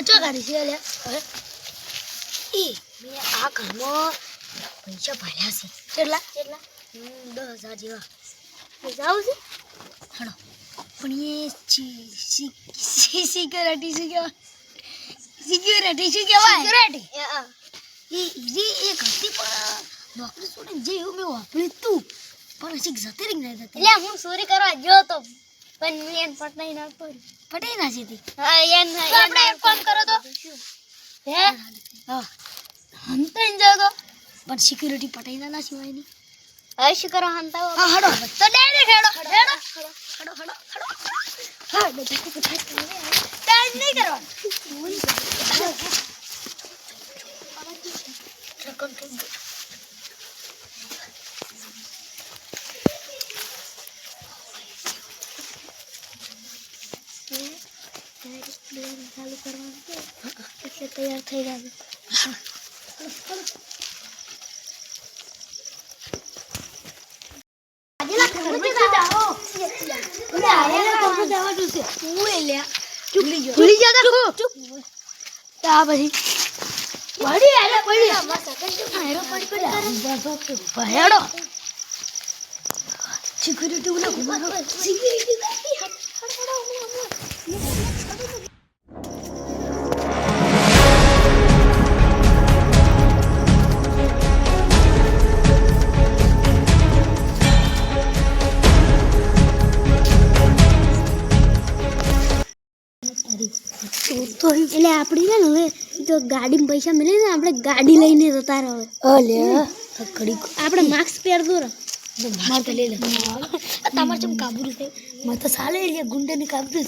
ચો કરી છે લે હવે ઈ મે આ ઘરમાં પૈસા ભર્યા છે કેટલા 10,000 જેવા જાવ છે હણો પણ એ સિક્યુરિટી શું કહેવાય સિક્યુરિટી એ એક હતી પણ નોકરી છોડીને જે એવું મેં વાપર્યું તું પણ હજી જતી રહી નહીં જતી એટલે હું ચોરી કરવા ગયો તો પણ એન પટાઈ ના પટાઈ ના છે હા આપણે એક કામ કરો તો હે હા હંતાઈ જાવ તો પણ સિક્યુરિટી પટાઈ ના સિવાય નહીં હવે શું કરો હંતાવો હા હડો તો ડાયરેક્ટ હેડો હા બધું પૂછાય ટાઈમ નહીં કરવાનો ચાલુ કરવાનું છે એટલે તૈયાર થઈ જાય એટલે આપણી છે ને હવે તો ગાડીમાં પૈસા મળે ને આપણે ગાડી લઈને જતા રહો આપણે માસ્ક પહેરતો રહો માર તો લે લે તમાર ચમ કાબરું છે મને તો સાલે એ ગુંડે ની કાબરું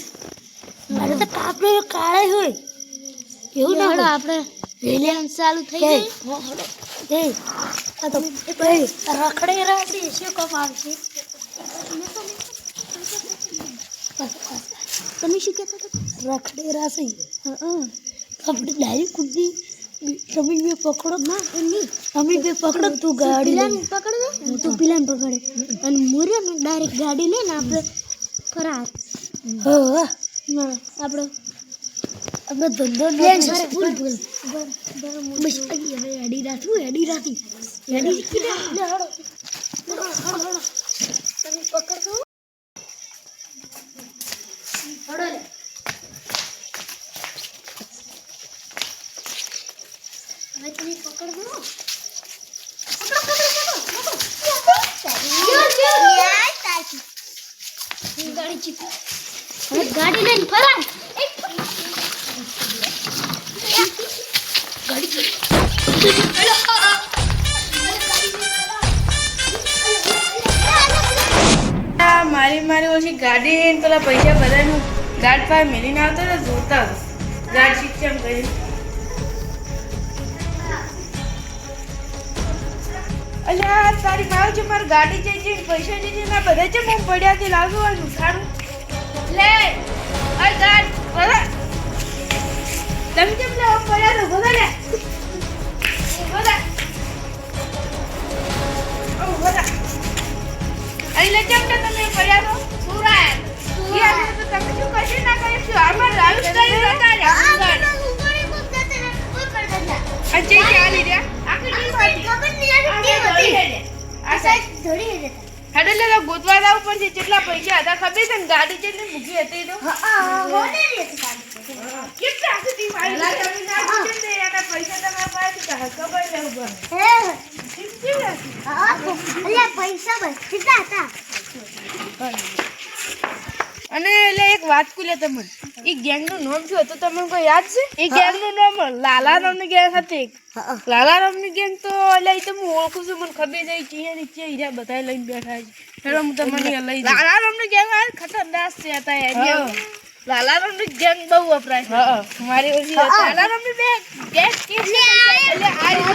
મારે તો કાબરો કાળા હોય એવું ના હડો આપણે રિલાયન્સ ચાલુ થઈ ગઈ એ આ તો ભાઈ રખડે રાતી શું કામ આવશે તમે શું કહેતા હતા રખડે રાસી આપણે ડાયરેક્ટ કુદી તમે બે પકડો ના એની અમે બે પકડો તું ગાડી પકડ દે તું પિલાને પકડે અને મુરે ને ડાયરેક્ટ ગાડી લઈને આપણે ફરાર હા આપણે ધંધો ફૂલ બસ એડી રાતું એડી રાતી એડી હડો તમે પકડો હડો લે હવે તમે પકડ દો ગાડી ચીપી હવે ગાડી લઈને ફરાર મારી ઓછી ગાડી પેલા પૈસા બધાનું ગાડ પાસે મેલીને આવતા ને જોતા ગાડ શિક્ષણ કરી અલ્યા તારી ભાવ છે મારી ગાડી જઈ જઈને પૈસા જઈ જઈને બધા છે હું પડ્યાથી લાવવાનું સારું લે આ ગાડ બધા તમે કેમ લેવા પડ્યા તો બધા લે બધા બધા अहिले કેમ કે તમે પડ્યા તો સુરાય યાર તો તમે શું કશી ના કરીશું આમાં લાઈવ સ્ટાઈલ રખા રે ઉગડી મુક જતે ને કોઈ કરતા ના અજય કે આલી રે આખી ટીમ હતી ખબર નહી આની ટીમ હતી આ સાઈડ ધડી હે હેડલે તો ગોતવા દાવ પર છે કેટલા પૈસા હતા ખબર છે ને ગાડી જેટલી મૂકી હતી તો હોટેલી હતી ગાડી કેટલા હતી મારી તમે ના પૂછે એના પૈસા તમારા પાસે હતા ખબર લેવું બસ અલ્યા પૈસા બસ કેટલા હતા અને એટલે એક વાત કુલે તમને એ ગેંગ નું નામ શું હતું તમને કોઈ યાદ છે એ ગેંગ નું નામ લાલા નામની ગેંગ હતી લાલા નામની ગેંગ તો એટલે તો હું ઓળખું છું મને ખબર જાય છે નીચે હીરા બધા લઈને બેઠા છે એટલે હું તમને લઈ લાલા નામની ગેંગ આ ખતરનાક છે હતા યાર લાલા નામની ગેંગ બહુ વપરાય છે મારી ઓછી લાલા નામની બે ગેંગ કે એટલે આ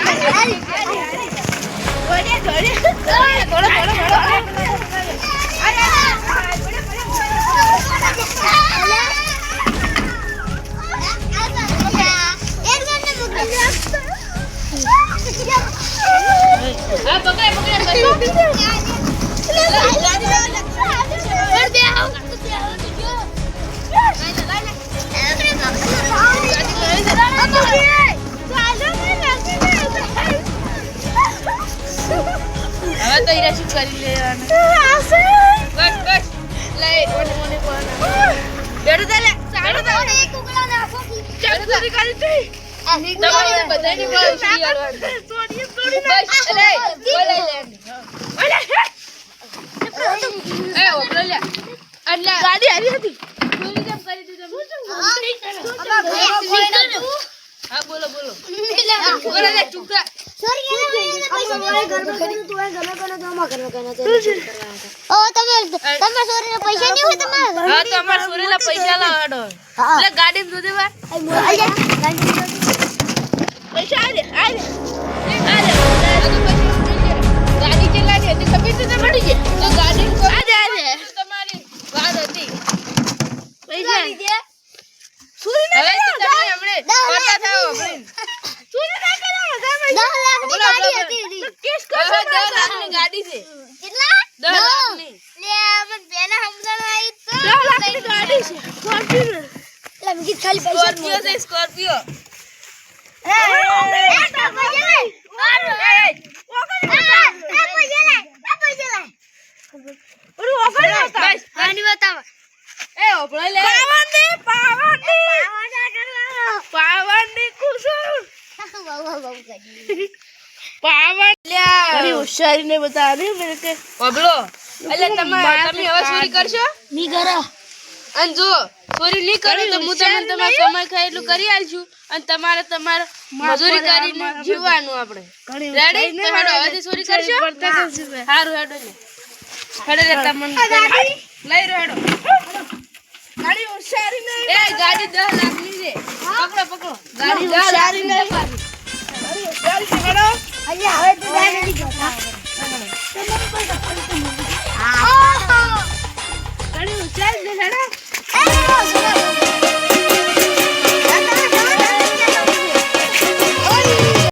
ચોરી કરી હતી. તમારે બધાની બળ ઉછળી આલવાની. બસ, અલે, બોલે લે. એ ઓપલો લે. એટલે ગાડી આવી હતી. ચોરી કેમ કરી હતી તમે? હા બોલો બોલો. બોલો લે ચૂપ કર. તમે સોરીને પૈસા નહીં હોય તમારા હા તો અમાર સોરીના પૈસા લાવડો. એટલે ગાડી માં દે વા. પૈસા આલે આલે. ગાડી ચલાવી હતી ખબર છે તમને મળી ગઈ. તો ગાડી આલે આલે. તમારી વાત હતી. પૈસા લીધે. સુરી ના હવે તમે હમણે પતા થાઓ આપણે. સુરી ના કરો તમે. 10 લાખની ગાડી હતી. કેસ કરો 10 લાખની ગાડી છે. કેટલા 10 લાખની. લે મને પહેલા સમજાવી તો 10 લાખની ગાડી છે. ફોર્ચ્યુનર. એટલે મેં કીધું ખાલી પૈસા સ્કોર્પિયો છે સ્કોર્પિયો. હોશિયારી ને બતાવી મેરે કે બબલો એટલે તમે હવે ચોરી કરશો ની કરો અને જો ચોરી નહીં કરો તો હું તમને તમારે કમાઈ ખાય એટલું કરી આલશું અને તમારે મજૂરી કરીને જીવવાનું આપણે રેડી તો હેડો હવેથી ચોરી કરશો સારું હેડો લે હેડો લે તમને લઈ રહ્યો હેડો ગાડી હોશિયારી નહીં એ ગાડી 10 લાખની છે પકડો પકડો ગાડી હોશિયારી નહીં ગાડી હોશિયારી છે હેડો અહીંયા હવે તો ગાડી નથી જોતા ગાડી હોશિયારી છે હેડો